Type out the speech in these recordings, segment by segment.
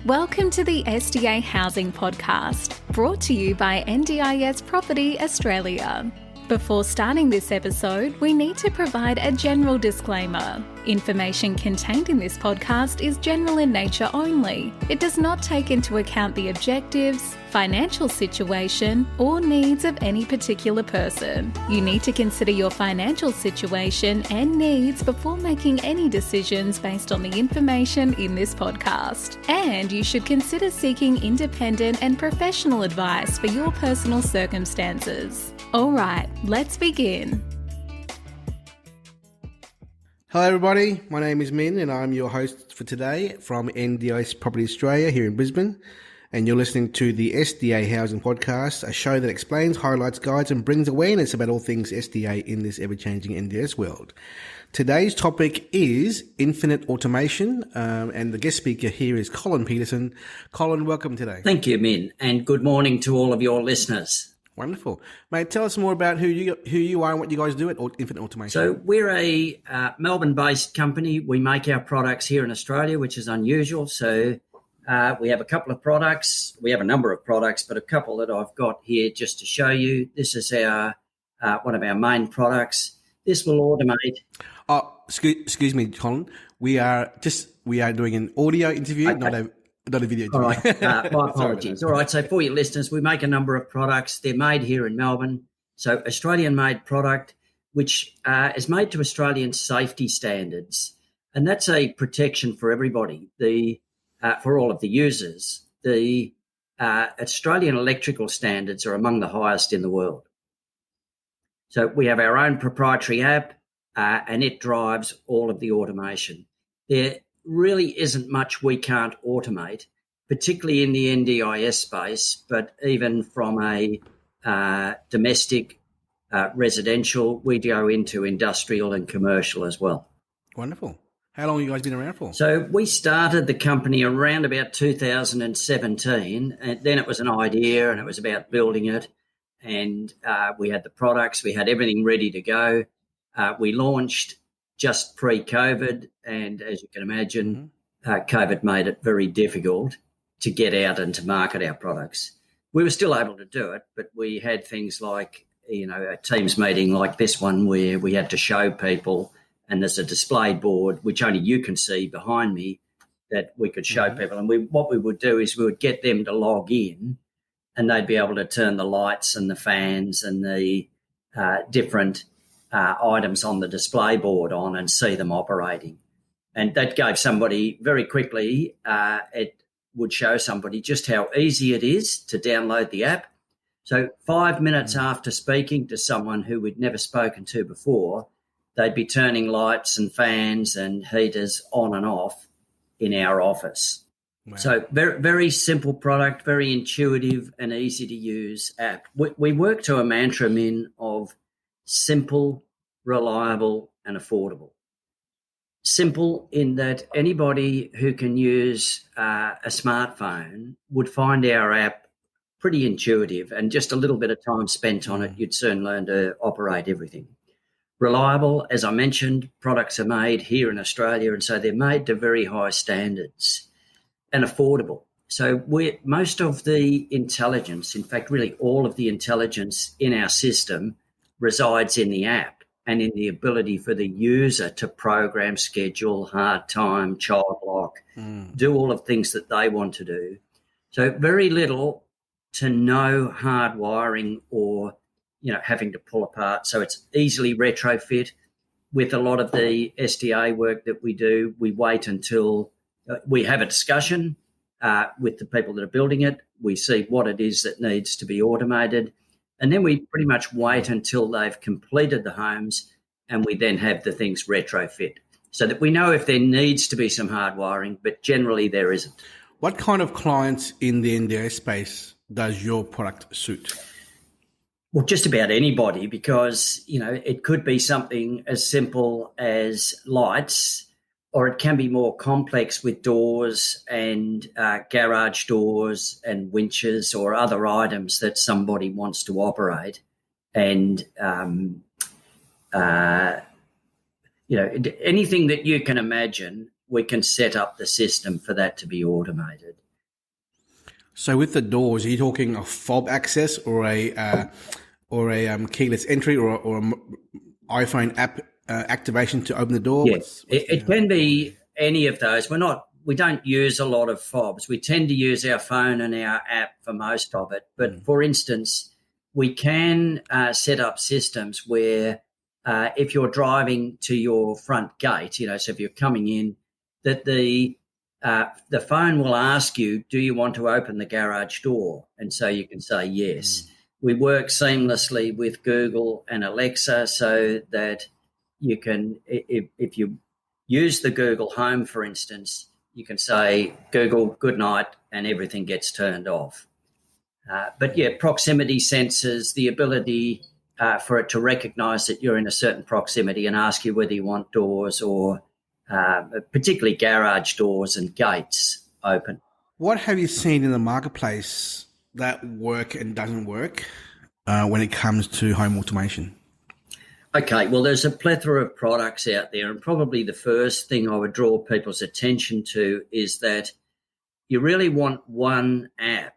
Welcome to the SDA Housing Podcast, brought to you by NDIS Property Australia. Before starting this episode, we need to provide a general disclaimer. Information contained in this podcast is general in nature only. It does not take into account the objectives, financial situation, or needs of any particular person. You need to consider your financial situation and needs before making any decisions based on the information in this podcast. And you should consider seeking independent and professional advice for your personal circumstances. All right, let's begin. Hello everybody, my name is Min and I'm your host for today from NDIS Property Australia here in Brisbane, and you're listening to the SDA Housing Podcast, a show that explains, highlights, guides and brings awareness about all things SDA in this ever-changing NDIS world. Today's topic is infinite automation, and the guest speaker here is Colin Peterson. Colin, welcome today. Thank you, Min, and good morning to all of your listeners. Wonderful. Mate, tell us more about who you are and what you guys do at Infinite Automation. So we're a Melbourne-based company. We make our products here in Australia, which is unusual. So we have a couple of products. We have a number of products, but a couple that I've got here just to show you. This is our one of our main products. This will automate. Oh, excuse me, Colin. We are doing an audio interview, Okay. Not a video. All right, my apologies. All right, so for your listeners, we make a number of products. They're made here in Melbourne. So Australian-made product, which is made to Australian safety standards. And that's a protection for everybody, for all of the users. The Australian electrical standards are among the highest in the world. So we have our own proprietary app, and it drives all of the automation. There really isn't much we can't automate, particularly in the NDIS space, but even from a domestic, residential, we go into industrial and commercial as well. Wonderful. How long have you guys been around for? So we started the company around about 2017, and then it was an idea and it was about building it. And we had the products, we had everything ready to go. We launched just pre-COVID, and as you can imagine, COVID made it very difficult to get out and to market our products. We were still able to do it, but we had things like, a Teams meeting like this one where we had to show people, and there's a display board, which only you can see behind me, that we could show people. And what we would do is we would get them to log in, and they'd be able to turn the lights and the fans and the different items on the display board on and see them operating. And that gave somebody very quickly, it would show somebody just how easy it is to download the app. So 5 minutes after speaking to someone who we'd never spoken to before, they'd be turning lights and fans and heaters on and off in our office. Wow. So very, very simple product, very intuitive and easy to use app. We work to a mantra, Min, of simple, reliable and affordable. Simple in that anybody who can use a smartphone would find our app pretty intuitive, and just a little bit of time spent on it, you'd soon learn to operate everything. Reliable, as I mentioned, products are made here in Australia, and so they're made to very high standards, and affordable. So most of the intelligence, in fact, really all of the intelligence in our system resides in the app and in the ability for the user to program, schedule, hard time, child lock, do all of the things that they want to do. So very little to no hard wiring or, having to pull apart. So it's easily retrofit. With a lot of the SDA work that we do, we wait until we have a discussion with the people that are building it. We see what it is that needs to be automated. And then we pretty much wait until they've completed the homes, and we then have the things retrofit so that we know if there needs to be some hard wiring, but generally there isn't. What kind of clients in the NDIS space does your product suit? Well, just about anybody, because, it could be something as simple as lights, or it can be more complex with doors and garage doors and winches or other items that somebody wants to operate. And, anything that you can imagine, we can set up the system for that to be automated. So with the doors, are you talking a fob access or a keyless entry or a iPhone app activation to open the door? Yeah, it can be any of those. We don't use a lot of fobs. We tend to use our phone and our app for most of it. But for instance, we can set up systems where if you're driving to your front gate, so if you're coming in, that the phone will ask you, do you want to open the garage door? And so you can say yes. We work seamlessly with Google and Alexa so that you can, if you use the Google Home, for instance, you can say, Google, good night, and everything gets turned off. But proximity sensors, the ability for it to recognise that you're in a certain proximity and ask you whether you want doors or particularly garage doors and gates open. What have you seen in the marketplace that work and doesn't work when it comes to home automation? Okay, well, there's a plethora of products out there, and probably the first thing I would draw people's attention to is that you really want one app.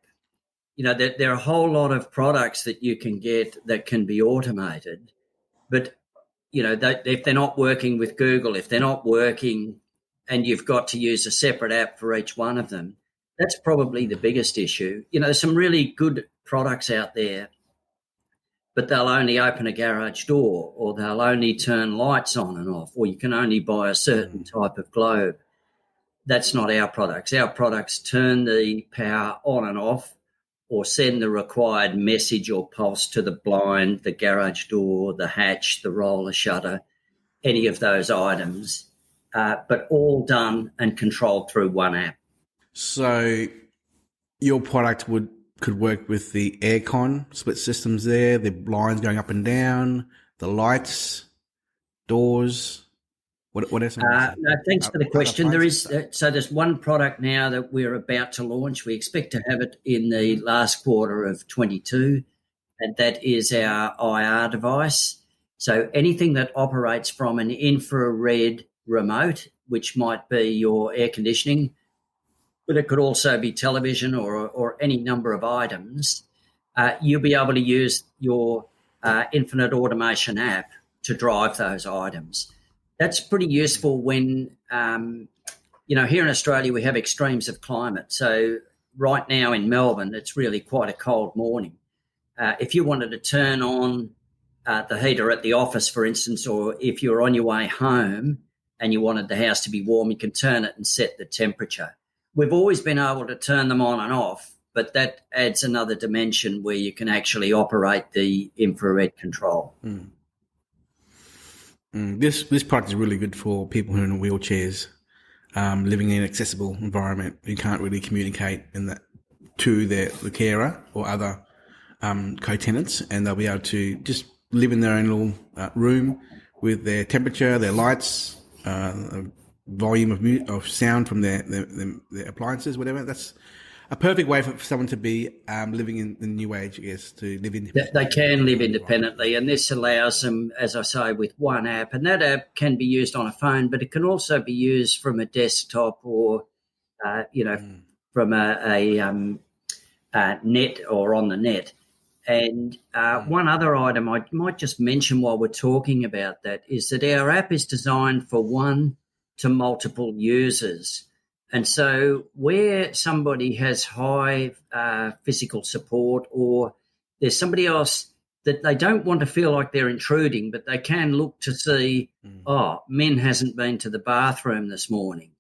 There are a whole lot of products that you can get that can be automated, but, if they're not working with Google, if they're not working and you've got to use a separate app for each one of them, that's probably the biggest issue. There's some really good products out there, but they'll only open a garage door, or they'll only turn lights on and off, or you can only buy a certain type of globe. That's not our products. Our products turn the power on and off or send the required message or pulse to the blind, the garage door, the hatch, the roller shutter, any of those items, but all done and controlled through one app. So your product could work with the aircon split systems there, the blinds going up and down, the lights, doors. What else? No, thanks for the question. There's one product now that we're about to launch. We expect to have it in the last quarter of 22, and that is our IR device. So anything that operates from an infrared remote, which might be your air conditioning, but it could also be television or any number of items, you'll be able to use your Infinite Automation app to drive those items. That's pretty useful when, here in Australia we have extremes of climate. So right now in Melbourne, it's really quite a cold morning. If you wanted to turn on the heater at the office, for instance, or if you're on your way home and you wanted the house to be warm, you can turn it and set the temperature. We've always been able to turn them on and off, but that adds another dimension where you can actually operate the infrared control. This product is really good for people who are in wheelchairs, living in an accessible environment who can't really communicate to the carer or other co-tenants, and they'll be able to just live in their own little room with their temperature, their lights, volume of sound from their appliances, whatever. That's a perfect way for someone to be living in the new age, I guess, to live independently. They can live independently, and this allows them, as I say, with one app. And that app can be used on a phone, but it can also be used from a desktop or, from a net or on the net. And one other item I might just mention while we're talking about that is that our app is designed for one to multiple users. And so where somebody has high physical support, or there's somebody else that they don't want to feel like they're intruding, but they can look to see, Min hasn't been to the bathroom this morning.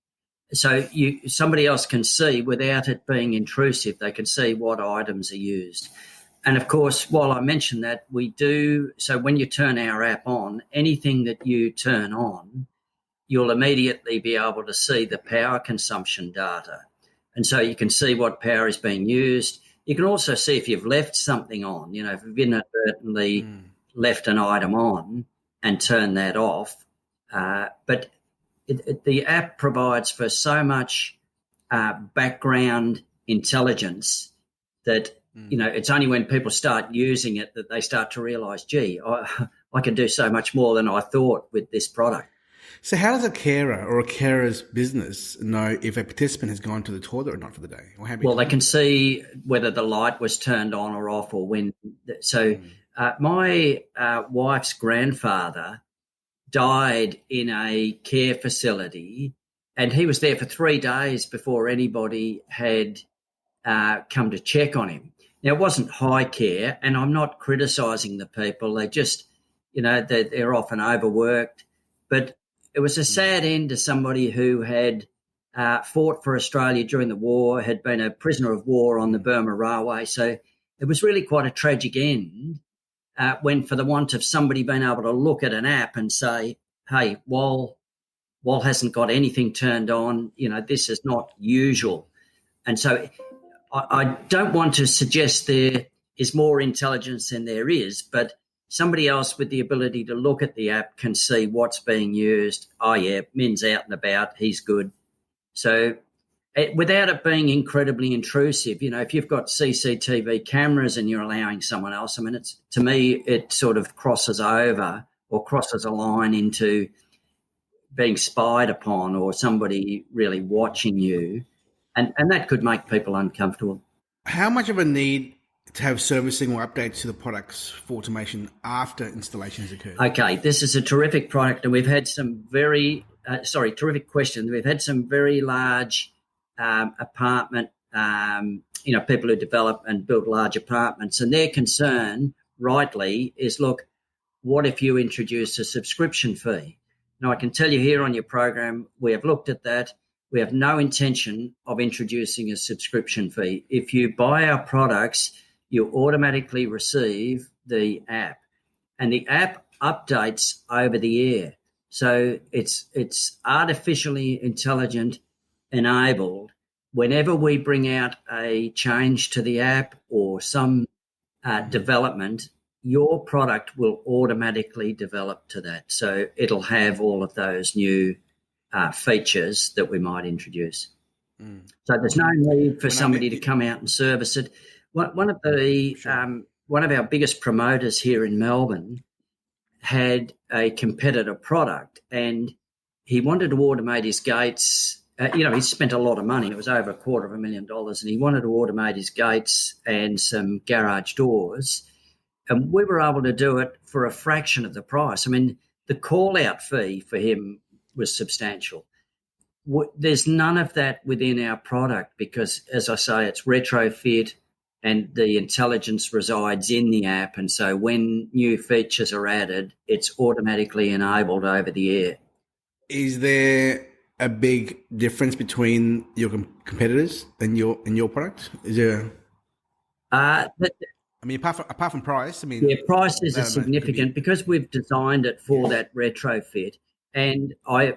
So somebody else can see without it being intrusive. They can see what items are used. And, of course, while I mentioned that, so when you turn our app on, anything that you turn on, you'll immediately be able to see the power consumption data. And so you can see what power is being used. You can also see if you've left something on, if you've inadvertently left an item on and turned that off. But the app provides for so much background intelligence that, it's only when people start using it that they start to realise, I can do so much more than I thought with this product. So how does a carer or a carer's business know if a participant has gone to the toilet or not for the day? Or how Well, they can see whether the light was turned on or off or when. So my wife's grandfather died in a care facility, and he was there for 3 days before anybody had come to check on him. Now, it wasn't high care, and I'm not criticising the people. They just, they're often overworked. But it was a sad end to somebody who had fought for Australia during the war, had been a prisoner of war on the Burma Railway. So it was really quite a tragic end when, for the want of somebody being able to look at an app and say, hey, Wal hasn't got anything turned on, this is not usual. And so I don't want to suggest there is more intelligence than there is, but somebody else with the ability to look at the app can see what's being used. Oh, yeah, Min's out and about, he's good. So without it being incredibly intrusive, if you've got CCTV cameras and you're allowing someone else, to me, it sort of crosses over or crosses a line into being spied upon or somebody really watching you. And that could make people uncomfortable. How much of a need to have servicing or updates to the products for automation after installation has occurred? Okay, this is a terrific product, and we've had some terrific question. We've had some very large apartment, people who develop and build large apartments, and their concern, rightly, is, look, what if you introduce a subscription fee? Now, I can tell you here on your program, we have looked at that. We have no intention of introducing a subscription fee. If you buy our products, you automatically receive the app, and the app updates over the air. So it's artificially intelligent enabled. Whenever we bring out a change to the app or some development, your product will automatically develop to that. So it'll have all of those new features that we might introduce. So there's no need for somebody to come out and service it. One of our biggest promoters here in Melbourne had a competitor product, and he wanted to automate his gates. He spent a lot of money. It was over $250,000, and he wanted to automate his gates and some garage doors. And we were able to do it for a fraction of the price. The call-out fee for him was substantial. There's none of that within our product because, as I say, it's retrofit and the intelligence resides in the app. And so when new features are added, it's automatically enabled over the air. Is there a big difference between your competitors and your product? Is there? Apart from price, price is significant because we've designed it for that retrofit. And I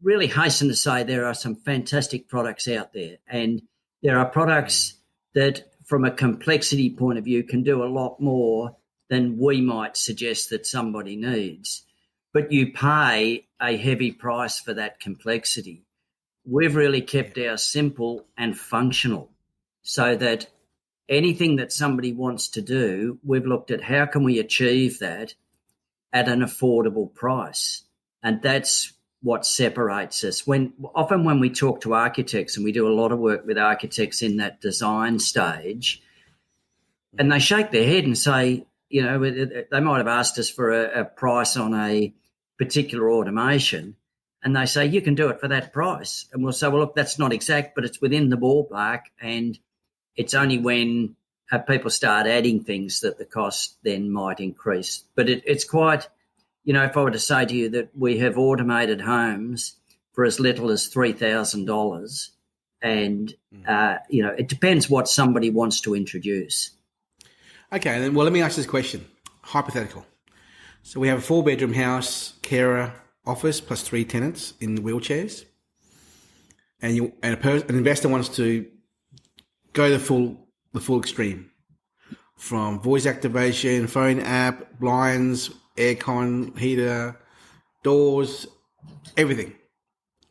really hasten to say there are some fantastic products out there, and there are products that, from a complexity point of view, can do a lot more than we might suggest that somebody needs. But you pay a heavy price for that complexity. We've really kept ours simple and functional so that anything that somebody wants to do, we've looked at how can we achieve that at an affordable price. And that's what separates us. Often when we talk to architects, and we do a lot of work with architects in that design stage, and they shake their head and say, they might have asked us for a price on a particular automation, and they say, you can do it for that price. And we'll say, well, look, that's not exact, but it's within the ballpark, and it's only when people start adding things that the cost then might increase. But it's quite... if I were to say to you that we have automated homes for as little as $3,000, and, it depends what somebody wants to introduce. Okay, well, let me ask this question. Hypothetical. So we have a 4-bedroom house, carer, office, plus 3 tenants in wheelchairs, and an investor wants to go the full extreme, from voice activation, phone app, blinds, aircon, heater, doors, everything.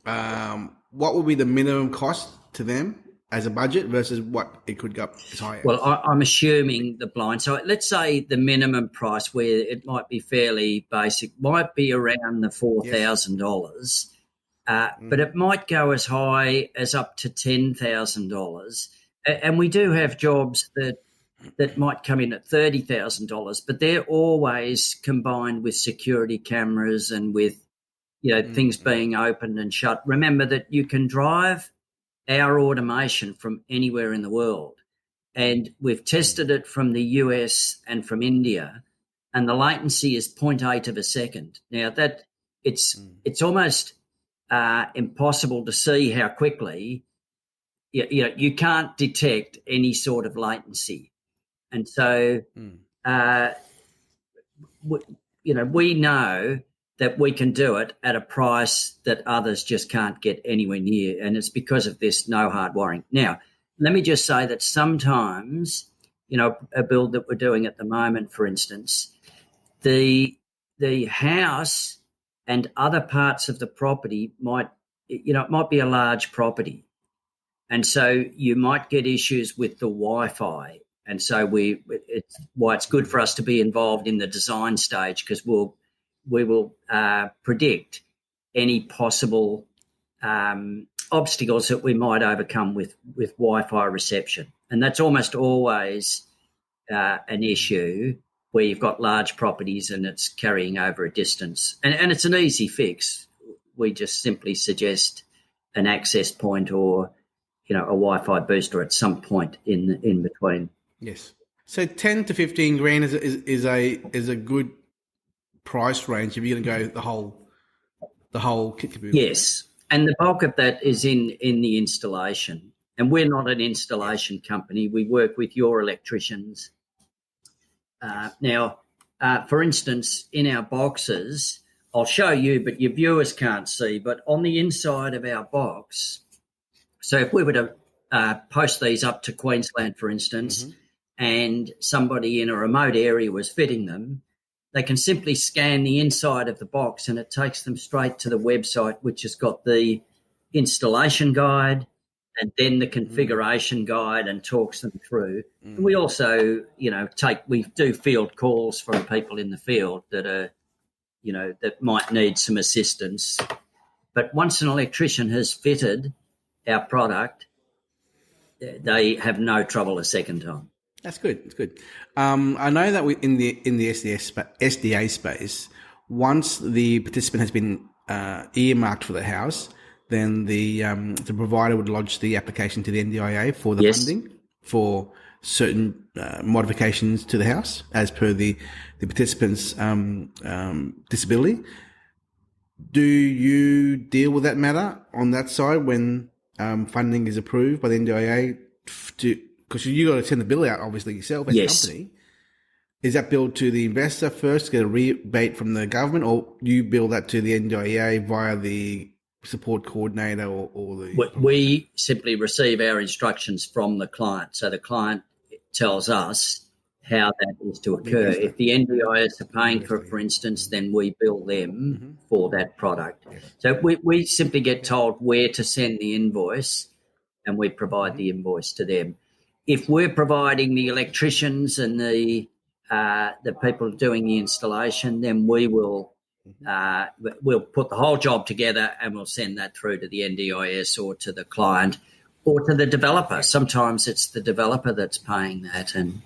What would be the minimum cost to them as a budget versus what it could go up as high as? Well, I'm assuming the blind. So let's say the minimum price, where it might be fairly basic, might be around the $4,000, but it might go as high as up to $10,000. And we do have jobs that might come in at $30,000, but they're always combined with security cameras and with things being opened and shut. Remember that you can drive our automation from anywhere in the world, and we've tested it from the US and from India, and the latency is 0.8 of a second. Now that it's almost impossible to see how quickly you can't detect any sort of latency. And so, we know that we can do it at a price that others just can't get anywhere near, and it's because of this no hard wiring. Now, let me just say that sometimes, a build that we're doing at the moment, for instance, the house and other parts of the property might be a large property, and so you might get issues with the Wi-Fi. And so it's why it's good for us to be involved in the design stage, because we will predict any possible obstacles that we might overcome with Wi-Fi reception. And that's almost always an issue where you've got large properties and it's carrying over a distance. And it's an easy fix. We just simply suggest an access point or, a Wi-Fi booster at some point in between. Yes. So 10 to 15 grand is a good price range if you're going to go the whole kit caboodle. Yes, and the bulk of that is in the installation. And we're not an installation company. We work with your electricians. Now, for instance, in our boxes, I'll show you, but your viewers can't see, but on the inside of our box, so if we were to post these up to Queensland, for instance, and somebody in a remote area was fitting them, they can simply scan the inside of the box and it takes them straight to the website, which has got the installation guide and then the configuration guide and talks them through. And we also, we do field calls from people in the field that are, that might need some assistance. But once an electrician has fitted our product, they have no trouble a second time. That's good. That's good. I know that in the SDA space, once the participant has been earmarked for the house, then the provider would lodge the application to the NDIA for the funding for certain modifications to the house as per the participant's disability. Do you deal with that matter on that side when funding is approved by the NDIA? Because you got to send the bill out, obviously, yourself as a company. Is that billed to the investor first to get a rebate from the government, or do you bill that to the NDIA via the support coordinator or the... We simply receive our instructions from the client. So the client tells us how that is to occur. If the NDIS are paying for instance, then we bill them for that product. So we simply get told where to send the invoice and we provide the invoice to them. If we're providing the electricians and the people doing the installation, then we will we'll put the whole job together and we'll send that through to the NDIS or to the client or to the developer. Sometimes it's the developer that's paying that. And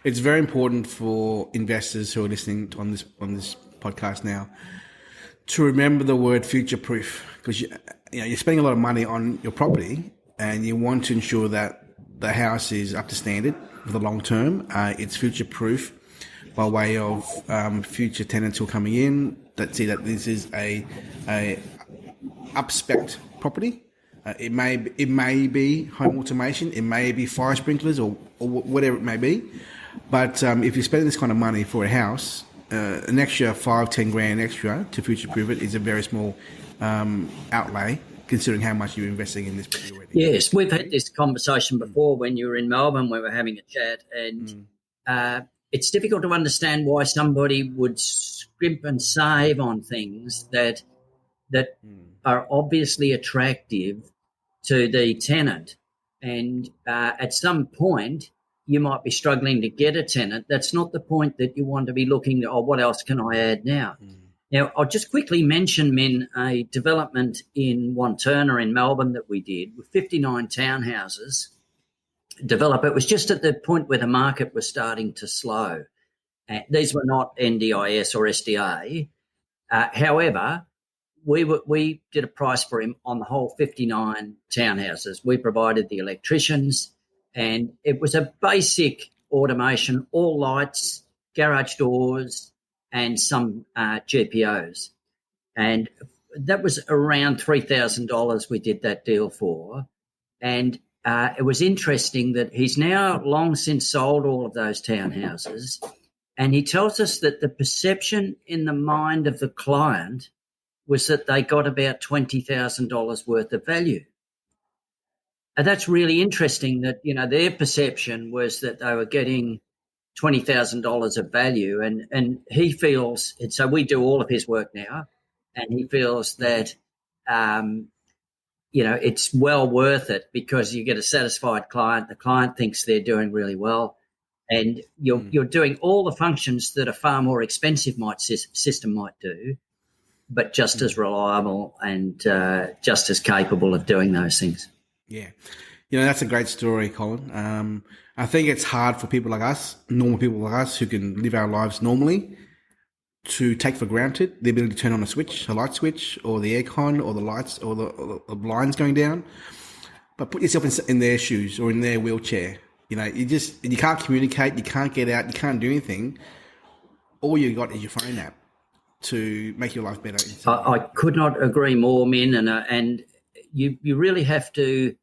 It's very important for investors who are listening on this podcast now to remember the word future-proof, because you're spending a lot of money on your property and you want to ensure that the house is up to standard for the long term. It's future-proof by way of future tenants who are coming in that see that this is a up-spec'd property. It may be home automation, it may be fire sprinklers or whatever it may be. But if you're spending this kind of money for a house, an extra 5-10 grand extra to future-proof it is a very small outlay, considering how much you're investing in this property already. Yes, we've had this conversation before when you were in Melbourne. We were having a chat, and it's difficult to understand why somebody would scrimp and save on things that are obviously attractive to the tenant. And at some point, you might be struggling to get a tenant. That's not the point that you want to be looking at, what else can I add now? Now, I'll just quickly mention, Min, a development in Wanturna in Melbourne that we did with 59 townhouses. Develop. It was just at the point where the market was starting to slow. These were not NDIS or SDA. However, we did a price for him on the whole 59 townhouses. We provided the electricians, and it was a basic automation, all lights, garage doors, and some GPOs. And that was around $3,000 we did that deal for. And it was interesting that he's now long since sold all of those townhouses, and he tells us that the perception in the mind of the client was that they got about $20,000 worth of value. And that's really interesting that, their perception was that they were getting $20,000 of value, and he feels, and so we do all of his work now, and he feels that, it's well worth it because you get a satisfied client. The client thinks they're doing really well, and you're doing all the functions that a far more expensive system might do, but just as reliable and just as capable of doing those things. Yeah. That's a great story, Colin. I think it's hard for people like us, normal people like us who can live our lives normally, to take for granted the ability to turn on a light switch, or the aircon, or the lights, or the blinds going down. But put yourself in their shoes or in their wheelchair. You can't communicate, you can't get out, you can't do anything. All you got is your phone app to make your life better. I could not agree more, Min, and you really have to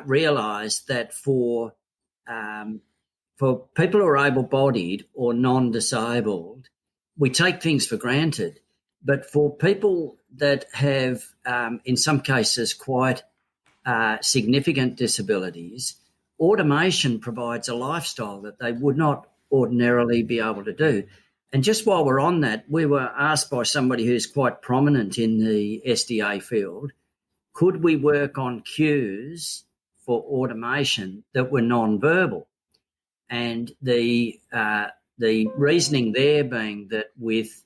realise that for people who are able-bodied or non-disabled, we take things for granted. But for people that have, in some cases, quite significant disabilities, automation provides a lifestyle that they would not ordinarily be able to do. And just while we're on that, we were asked by somebody who's quite prominent in the SDA field, could we work on cues for automation that were non-verbal? And the reasoning there being that with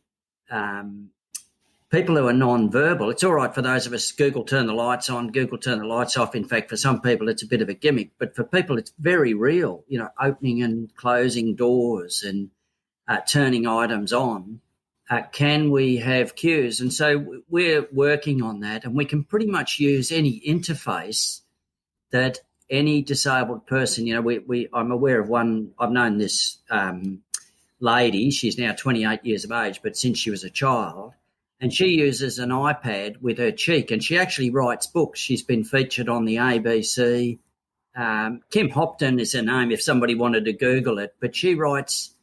people who are non-verbal, it's all right for those of us, Google turn the lights on, Google turn the lights off. In fact, for some people, it's a bit of a gimmick. But for people, it's very real, opening and closing doors and turning items on. Can we have cues? And so we're working on that, and we can pretty much use any interface that any disabled person, I'm aware of one, I've known this lady, she's now 28 years of age, but since she was a child, and she uses an iPad with her cheek, and she actually writes books. She's been featured on the ABC. Kim Hopton is her name if somebody wanted to Google it, but she writes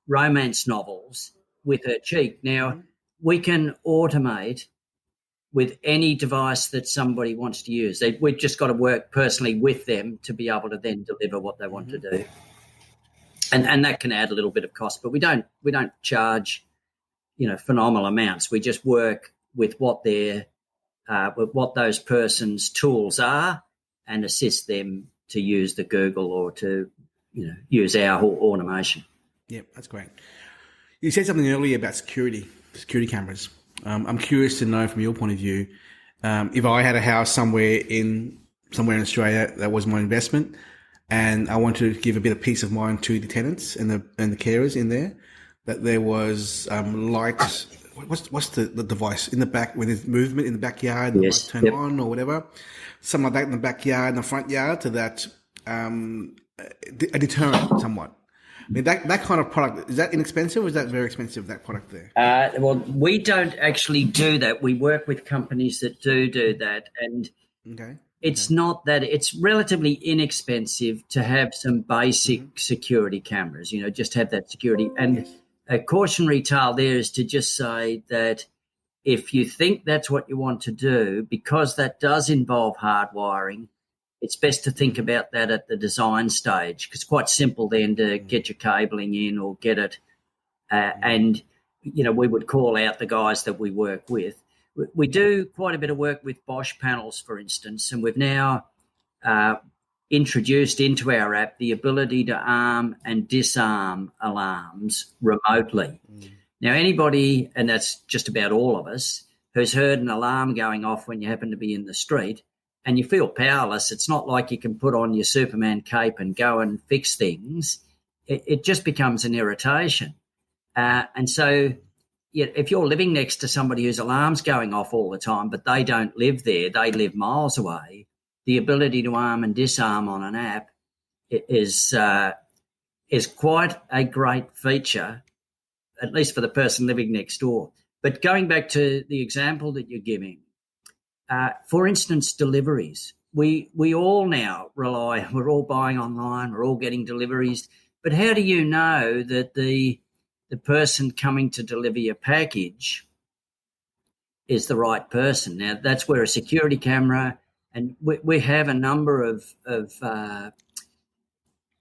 romance novels with her cheek. Now, we can automate with any device that somebody wants to use. We've just got to work personally with them to be able to then deliver what they want to do. And that can add a little bit of cost, but we don't charge, phenomenal amounts. We just work with what those persons' tools are and assist them to use the Google or to, use our automation. Yeah, that's great. You said something earlier about security cameras. I'm curious to know from your point of view, if I had a house somewhere in Australia that was my investment, and I wanted to give a bit of peace of mind to the tenants and the carers in there, that there was lights. What's the device in the back when there's movement in the backyard, the lights turn on or whatever, something like that in the backyard, in the front yard, to that a deterrent somewhat. I mean, that kind of product, is that inexpensive or is that very expensive, that product there? Well, we don't actually do that. We work with companies that do that. And it's not that, it's relatively inexpensive to have some basic security cameras, just have that security. And a cautionary tale there is to just say that if you think that's what you want to do, because that does involve hardwiring, it's best to think about that at the design stage, because it's quite simple then to get your cabling in or get it. And, we would call out the guys that we work with. We do quite a bit of work with Bosch panels, for instance, and we've now introduced into our app the ability to arm and disarm alarms remotely. Now, anybody, and that's just about all of us, who's heard an alarm going off when you happen to be in the street and you feel powerless, it's not like you can put on your Superman cape and go and fix things. It just becomes an irritation. And so if you're living next to somebody whose alarm's going off all the time, but they don't live there, they live miles away, the ability to arm and disarm on an app is quite a great feature, at least for the person living next door. But going back to the example that you're giving, for instance, deliveries. We all now rely, we're all buying online, we're all getting deliveries, but how do you know that the person coming to deliver your package is the right person? Now, that's where a security camera, and we have a number of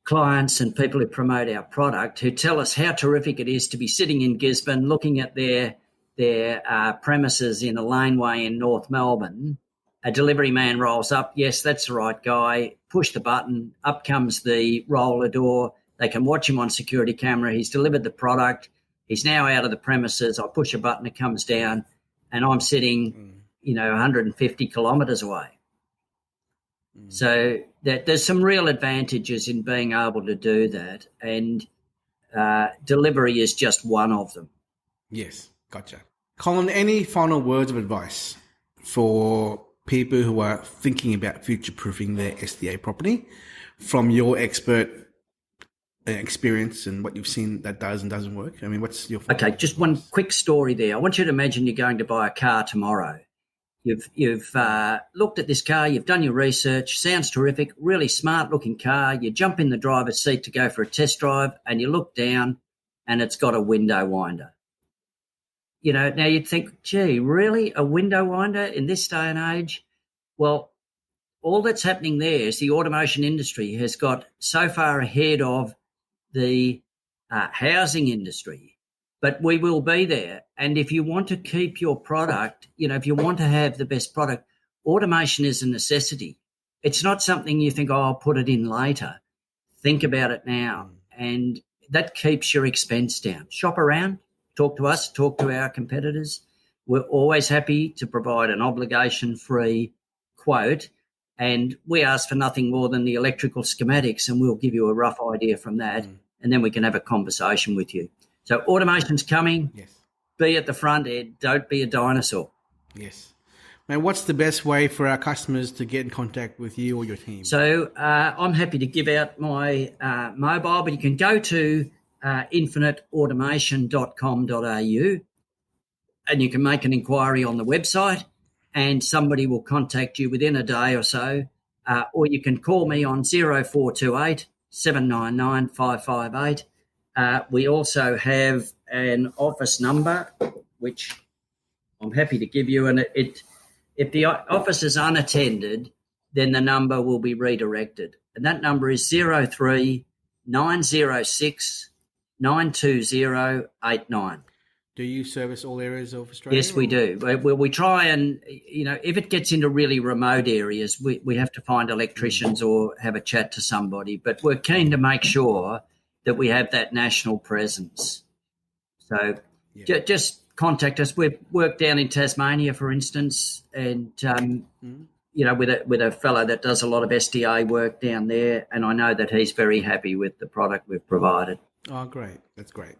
clients and people who promote our product who tell us how terrific it is to be sitting in Gisborne looking at their premises in a laneway in North Melbourne. A delivery man rolls up. Yes, that's the right guy. Push the button. Up comes the roller door. They can watch him on security camera. He's delivered the product. He's now out of the premises. I push a button. It comes down, and I'm sitting, 150 kilometres away. So there's some real advantages in being able to do that, and delivery is just one of them. Yes, gotcha. Colin, any final words of advice for people who are thinking about future-proofing their SDA property from your expert experience and what you've seen that does and doesn't work? I mean, what's your... Okay, just one quick story there. I want you to imagine you're going to buy a car tomorrow. You've looked at this car, you've done your research, sounds terrific, really smart-looking car. You jump in the driver's seat to go for a test drive and you look down and it's got a window winder. Now you'd think, gee, really, a window winder in this day and age? Well, all that's happening there is the automation industry has got so far ahead of the housing industry. But we will be there. And if you want to keep your product, if you want to have the best product, automation is a necessity. It's not something you think, I'll put it in later. Think about it now. And that keeps your expense down. Shop around, talk to us, talk to our competitors. We're always happy to provide an obligation-free quote. And we ask for nothing more than the electrical schematics, and we'll give you a rough idea from that. And then we can have a conversation with you. So automation's coming. Yes. Be at the front end. Don't be a dinosaur. Yes. Now, what's the best way for our customers to get in contact with you or your team? So I'm happy to give out my mobile, but you can go to infiniteautomation.com.au and you can make an inquiry on the website and somebody will contact you within a day or so, or you can call me on 0428 799 558. We also have an office number, which I'm happy to give you. And if the office is unattended, then the number will be redirected. And that number is 03 906 92089. Do you service all areas of Australia? Yes, we do. We try and, if it gets into really remote areas, we have to find electricians or have a chat to somebody. But we're keen to make sure that we have that national presence. So just contact us. We've worked down in Tasmania, for instance, and, with a fellow that does a lot of SDA work down there, and I know that he's very happy with the product we've provided. Oh, great. That's great.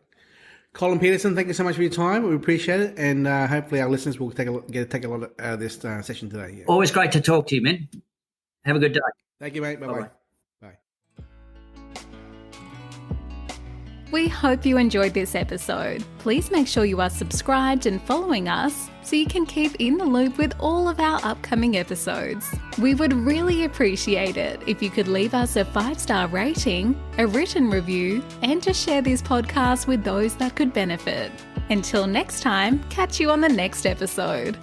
Colin Peterson, thank you so much for your time. We appreciate it, and hopefully our listeners will take a lot out of this session today. Yeah. Always great to talk to you, man. Have a good day. Thank you, mate. Bye-bye. Bye-bye. Bye. We hope you enjoyed this episode. Please make sure you are subscribed and following us so you can keep in the loop with all of our upcoming episodes. We would really appreciate it if you could leave us a 5-star rating, a written review, and to share this podcast with those that could benefit. Until next time, catch you on the next episode.